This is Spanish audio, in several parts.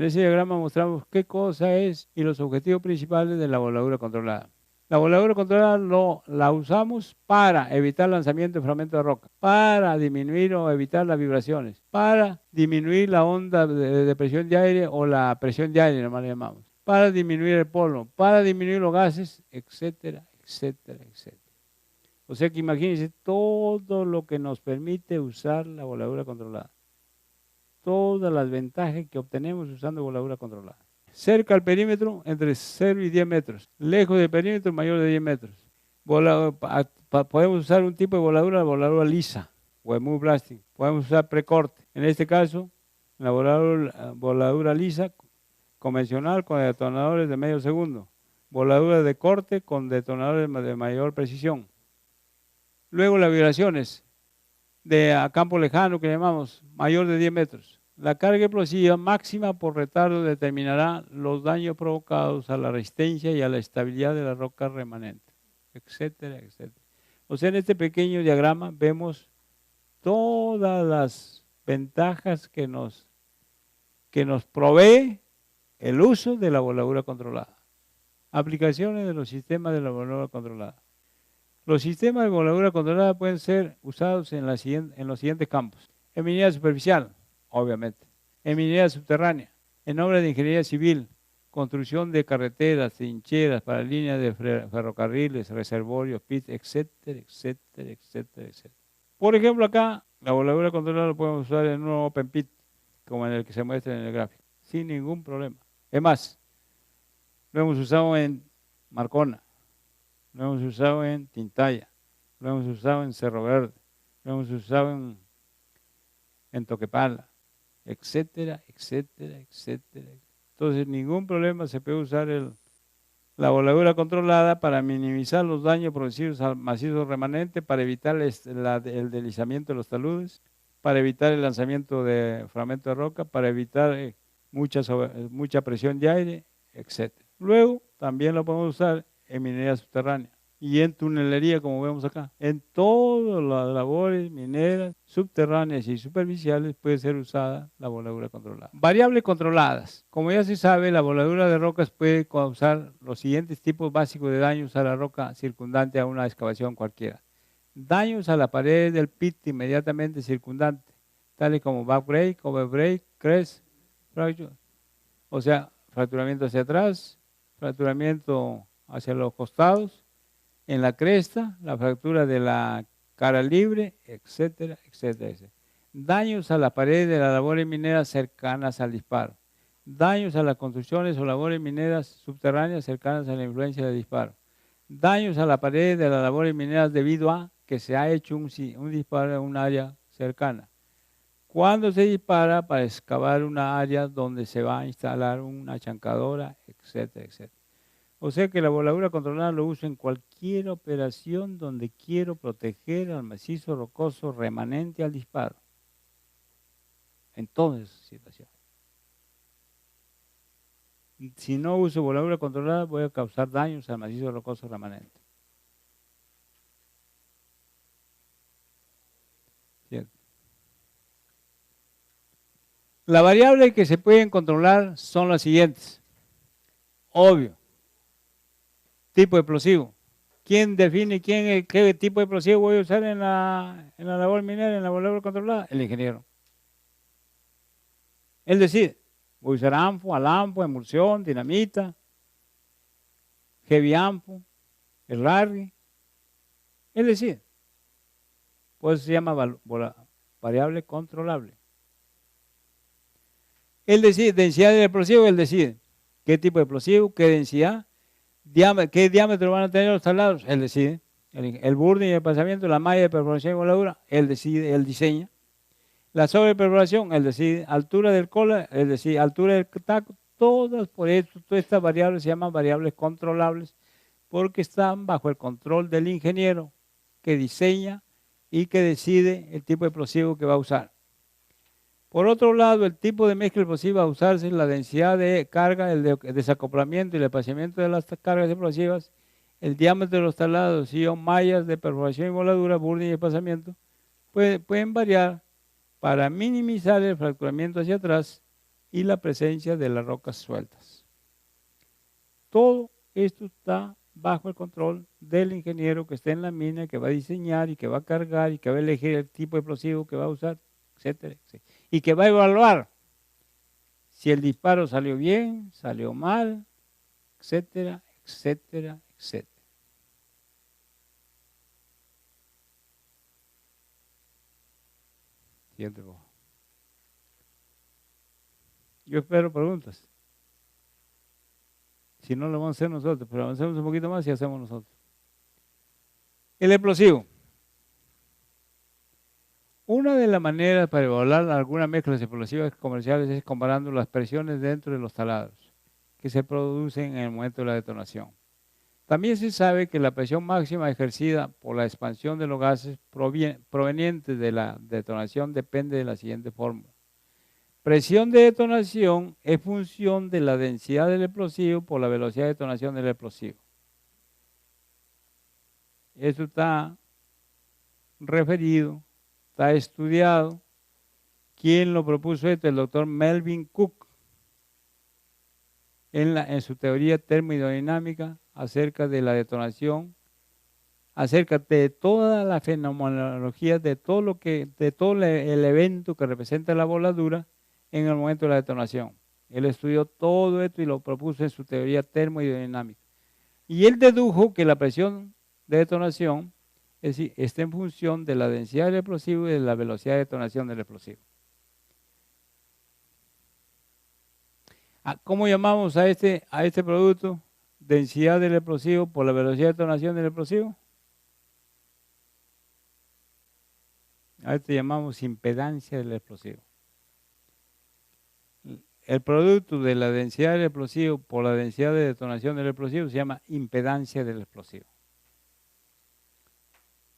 ese diagrama mostramos qué cosa es y los objetivos principales de la voladura controlada. La voladura controlada la usamos para evitar lanzamiento de fragmentos de roca, para disminuir o evitar las vibraciones, para disminuir la onda de presión de aire o la presión de aire, nomás le llamamos, para disminuir el polvo, para disminuir los gases, etcétera, etcétera, etcétera. O sea que imagínense todo lo que nos permite usar la voladura controlada. Todas las ventajas que obtenemos usando voladura controlada. Cerca al perímetro, entre 0 y 10 metros. Lejos del perímetro, mayor de 10 metros. Podemos usar un tipo de voladura lisa, o smooth blasting. Podemos usar precorte. En este caso, la voladura lisa, convencional con detonadores de medio segundo. Voladura de corte con detonadores de mayor precisión. Luego las vibraciones a campo lejano que llamamos, mayor de 10 metros. La carga explosiva máxima por retardo determinará los daños provocados a la resistencia y a la estabilidad de la roca remanente, etcétera, etcétera. O sea, en este pequeño diagrama vemos todas las ventajas que nos provee el uso de la voladura controlada. Aplicaciones de los sistemas de la voladura controlada. Los sistemas de voladura controlada pueden ser usados en los siguientes campos. En minería superficial, obviamente. En minería subterránea. En obras de ingeniería civil. Construcción de carreteras, trincheras para líneas de ferrocarriles, reservorios, pits, etcétera, etcétera, etcétera, etcétera. Por ejemplo, acá la voladura controlada lo podemos usar en un open pit, como en el que se muestra en el gráfico, sin ningún problema. Es más, lo hemos usado en Marcona. Lo hemos usado en Tintaya, lo hemos usado en Cerro Verde, lo hemos usado en Toquepala, etcétera, etcétera, etcétera. Entonces, ningún problema se puede usar la voladura controlada para minimizar los daños producidos al macizo remanente, para evitar el deslizamiento de los taludes, para evitar el lanzamiento de fragmentos de roca, para evitar mucha presión de aire, etcétera. Luego, también lo podemos usar en minería subterránea y en tunelería, como vemos acá. En todas las labores mineras subterráneas y superficiales puede ser usada la voladura controlada. Variables controladas. Como ya se sabe, la voladura de rocas puede causar los siguientes tipos básicos de daños a la roca circundante a una excavación cualquiera. Daños a la pared del pit inmediatamente circundante, tales como backbreak, overbreak, crest, fracture. O sea, fracturamiento hacia atrás, fracturamiento hacia los costados, en la cresta, la fractura de la cara libre, etcétera, etcétera, etcétera. Daños a la pared de las labores mineras cercanas al disparo. Daños a las construcciones o labores mineras subterráneas cercanas a la influencia del disparo. Daños a la pared de las labores mineras debido a que se ha hecho un disparo en un área cercana. Cuando se dispara para excavar una área donde se va a instalar una chancadora, etcétera, etcétera. O sea que la voladura controlada lo uso en cualquier operación donde quiero proteger al macizo rocoso remanente al disparo. En todas esas situaciones. Si no uso voladura controlada, voy a causar daños al macizo rocoso remanente. ¿Cierto? Las variables que se pueden controlar son las siguientes. Obvio. Tipo explosivo. ¿Quién define qué tipo de explosivo voy a usar en la labor minera, en la voladura controlada? El ingeniero. Él decide. Voy a usar ANFO, ALANFO, emulsión, dinamita, heavy ANFO, el RARRI. Él decide. Pues se llama variable controlable. Él decide, densidad del explosivo, él decide. ¿Qué tipo de explosivo? ¿Qué densidad? ¿Qué diámetro van a tener los talados? Él decide. El burning y el pasamiento, la malla de perforación y voladura, él decide, él diseña. La sobreperforación, él decide. Altura del cola, él decide. Altura del taco, todas estas variables se llaman variables controlables porque están bajo el control del ingeniero que diseña y que decide el tipo de explosivo que va a usar. Por otro lado, el tipo de mezcla explosiva a usarse, la densidad de carga, el desacoplamiento y el espaciamiento de las cargas explosivas, el diámetro de los talados y o mallas de perforación y voladura, burning y espaciamiento, pueden variar para minimizar el fracturamiento hacia atrás y la presencia de las rocas sueltas. Todo esto está bajo el control del ingeniero que está en la mina, que va a diseñar y que va a cargar y que va a elegir el tipo de explosivo que va a usar, etcétera, etcétera. Y que va a evaluar si el disparo salió bien, salió mal, etcétera, etcétera, etcétera. Siguiente, por favor. Yo espero preguntas. Si no, lo vamos a hacer nosotros, pero avancemos un poquito más y hacemos nosotros. El explosivo. Una de las maneras para evaluar algunas mezclas explosivas comerciales es comparando las presiones dentro de los taladros que se producen en el momento de la detonación. También se sabe que la presión máxima ejercida por la expansión de los gases provenientes de la detonación depende de la siguiente fórmula. Presión de detonación es función de la densidad del explosivo por la velocidad de detonación del explosivo. Esto está referido, está estudiado. ¿Quién lo propuso esto? El doctor Melvin Cook en su teoría termodinámica acerca de la detonación, acerca de toda la fenomenología, de todo el evento que representa la voladura en el momento de la detonación. Él estudió todo esto y lo propuso en su teoría termodinámica. Y él dedujo que la presión de detonación está en función de la densidad del explosivo y de la velocidad de detonación del explosivo. ¿Cómo llamamos a este producto? Densidad del explosivo por la velocidad de detonación del explosivo. A esto llamamos impedancia del explosivo. El producto de la densidad del explosivo por la densidad de detonación del explosivo se llama impedancia del explosivo.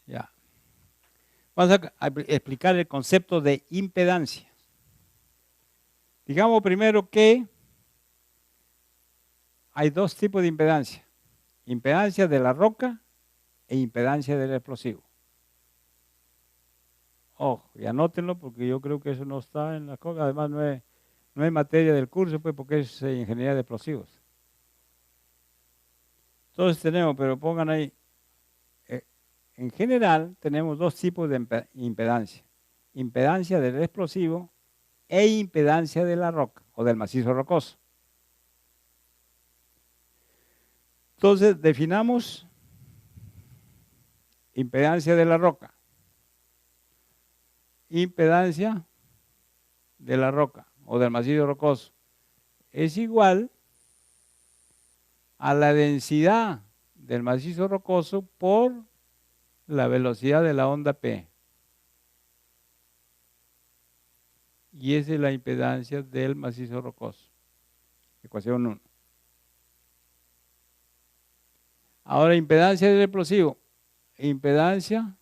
Ya. Vamos a explicar el concepto de impedancia. Digamos primero que hay dos tipos de impedancia. Impedancia de la roca e impedancia del explosivo. Ojo, y anótenlo porque yo creo que eso no está en la cosa. Además no es materia del curso, pues, porque es ingeniería de explosivos. Entonces tenemos, pero pongan ahí, en general tenemos dos tipos de impedancia. Impedancia del explosivo e impedancia de la roca o del macizo rocoso. Entonces definamos impedancia de la roca. Impedancia de la roca o del macizo rocoso es igual a la densidad del macizo rocoso por la velocidad de la onda P. Y esa es la impedancia del macizo rocoso. Ecuación 1. Ahora, impedancia del explosivo. Impedancia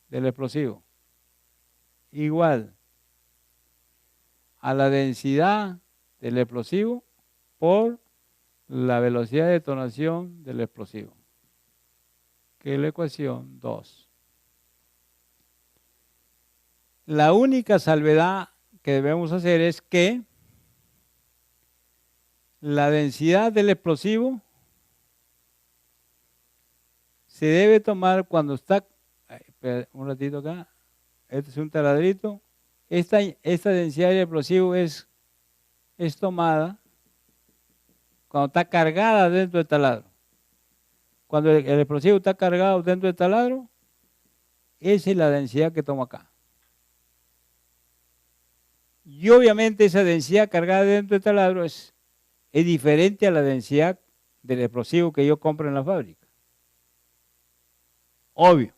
del explosivo. Igual a la densidad del explosivo por la velocidad de detonación del explosivo, que es la ecuación 2. La única salvedad que debemos hacer es que la densidad del explosivo se debe tomar cuando está, un ratito acá, este es un taladrito, esta densidad del explosivo es tomada cuando está cargada dentro del taladro. Cuando el explosivo está cargado dentro del taladro, esa es la densidad que tomo acá. Y obviamente esa densidad cargada dentro del taladro es diferente a la densidad del explosivo que yo compro en la fábrica. Obvio.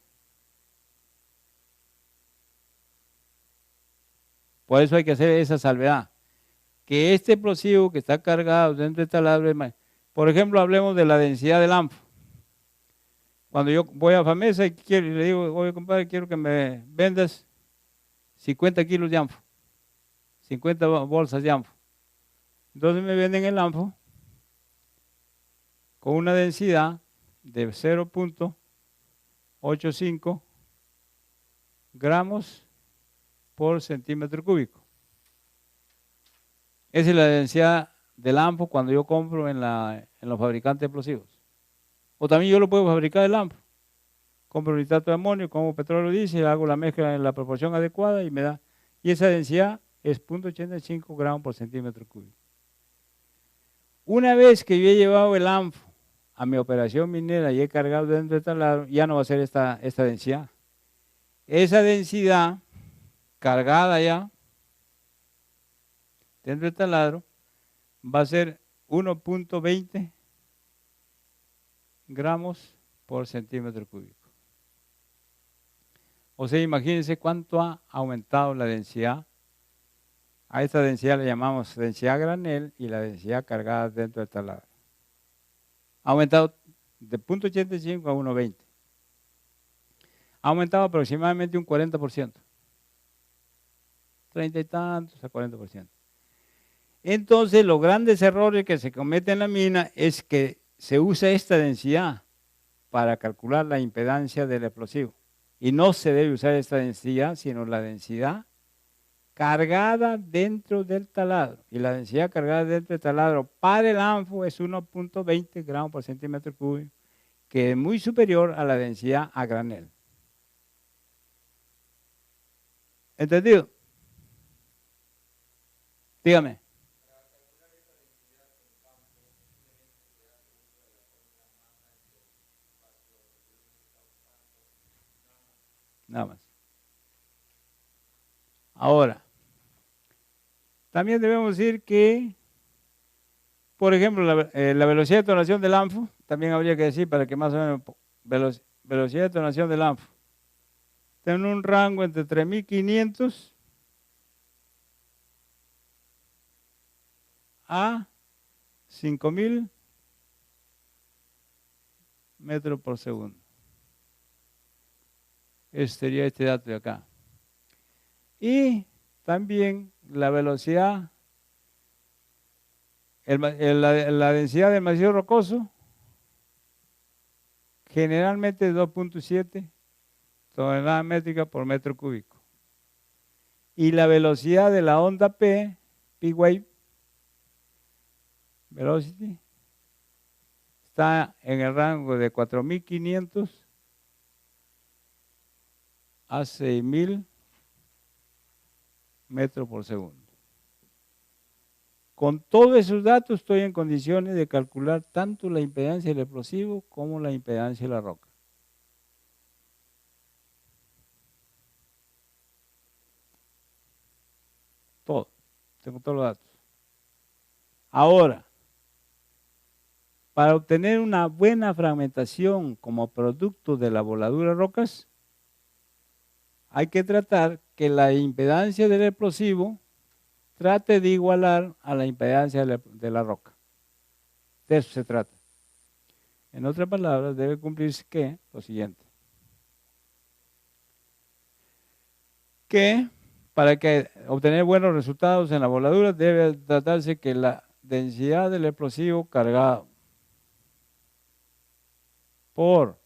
Por eso hay que hacer esa salvedad. Que este explosivo que está cargado dentro del taladro es más. Por ejemplo, hablemos de la densidad del ANFO. Cuando yo voy a Famesa y le digo, oye compadre, quiero que me vendas 50 kilos de ANFO. 50 bolsas de ANFO. Entonces me venden el ANFO con una densidad de 0.85 gramos por centímetro cúbico. Esa es la densidad del ANFO cuando yo compro en los fabricantes de explosivos. O también yo lo puedo fabricar el ANFO. Compro nitrato de amonio, como petróleo diésel, hago la mezcla en la proporción adecuada y me da. Y esa densidad es 0.85 gramos por centímetro cúbico. Una vez que yo he llevado el ANFO a mi operación minera y he cargado dentro del taladro, ya no va a ser esta densidad. Esa densidad cargada ya dentro del taladro va a ser 1.20 gramos por centímetro cúbico. O sea, imagínense cuánto ha aumentado la densidad. A esta densidad le llamamos densidad granel y la densidad cargada dentro del taladro. Ha aumentado de 0.85 a 1.20. Ha aumentado aproximadamente un 40%. 30 y tantos a 40%. Entonces, los grandes errores que se cometen en la mina es que se usa esta densidad para calcular la impedancia del explosivo. Y no se debe usar esta densidad, sino la densidad cargada dentro del taladro. Y la densidad cargada dentro del taladro para el ANFO es 1.20 gramos por centímetro cúbico, que es muy superior a la densidad a granel. ¿Entendido? Dígame. Nada más. Ahora, también debemos decir que, por ejemplo, la velocidad de detonación del ANFO, también habría que decir para que más o menos, velocidad de detonación del ANFO, tiene un rango entre 3.500 a 5.000 metros por segundo. Ese sería este dato de acá. Y también la velocidad, la densidad del macizo rocoso, generalmente es 2.7 toneladas métricas por metro cúbico. Y la velocidad de la onda P, P-Wave Velocity, está en el rango de 4.500 a 6.000 metros por segundo. Con todos esos datos estoy en condiciones de calcular tanto la impedancia del explosivo como la impedancia de la roca. Todo. Tengo todos los datos. Ahora, para obtener una buena fragmentación como producto de la voladura de rocas, hay que tratar que la impedancia del explosivo trate de igualar a la impedancia de la roca. De eso se trata. En otras palabras, debe cumplirse que lo siguiente. Que para que obtener buenos resultados en la voladura debe tratarse que la densidad del explosivo cargado por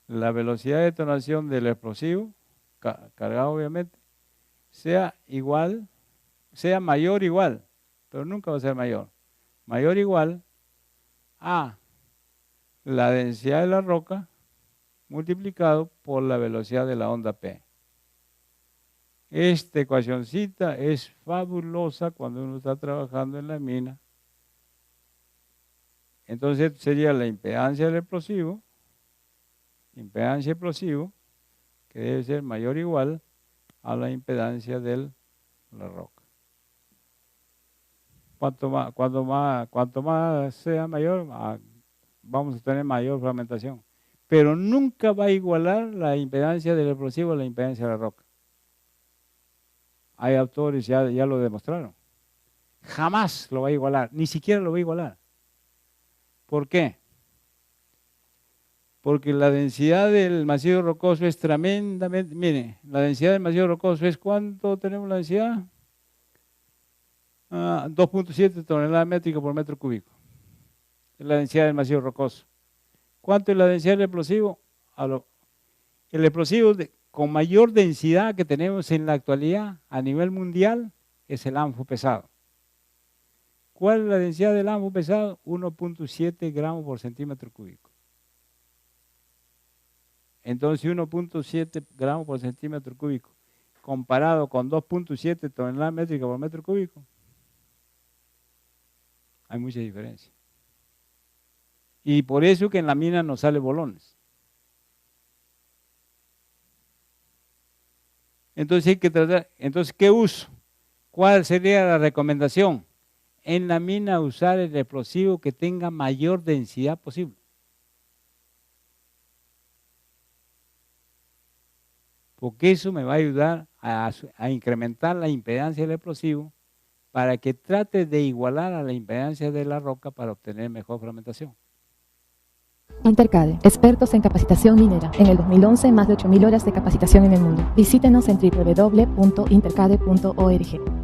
la velocidad de detonación del explosivo, cargado obviamente, sea igual, sea mayor o igual, pero nunca va a ser mayor. Mayor o igual a la densidad de la roca multiplicado por la velocidad de la onda P. Esta ecuacioncita es fabulosa cuando uno está trabajando en la mina. Entonces sería la impedancia del explosivo, que debe ser mayor o igual a la impedancia de la roca. Cuanto más sea mayor, vamos a tener mayor fragmentación. Pero nunca va a igualar la impedancia del explosivo a la impedancia de la roca. Hay autores ya lo demostraron. Jamás lo va a igualar, ni siquiera lo va a igualar. ¿Por qué? Porque la densidad del macizo rocoso es tremendamente, mire, la densidad del macizo rocoso es, ¿cuánto tenemos la densidad? 2.7 toneladas métricas por metro cúbico. Es la densidad del macizo rocoso. ¿Cuánto es la densidad del explosivo? El explosivo con mayor densidad que tenemos en la actualidad a nivel mundial es el ANFO pesado. ¿Cuál es la densidad del ámbar pesado? 1.7 gramos por centímetro cúbico. Entonces 1.7 gramos por centímetro cúbico comparado con 2.7 toneladas métricas por metro cúbico, hay mucha diferencia. Y por eso que en la mina no sale bolones. Entonces hay que tratar, entonces ¿qué uso? ¿Cuál sería la recomendación? En la mina usar el explosivo que tenga mayor densidad posible. Porque eso me va a ayudar a incrementar la impedancia del explosivo para que trate de igualar a la impedancia de la roca para obtener mejor fragmentación. Intercade, expertos en capacitación minera. En el 2011, más de 8.000 horas de capacitación en el mundo. Visítenos en www.intercade.org.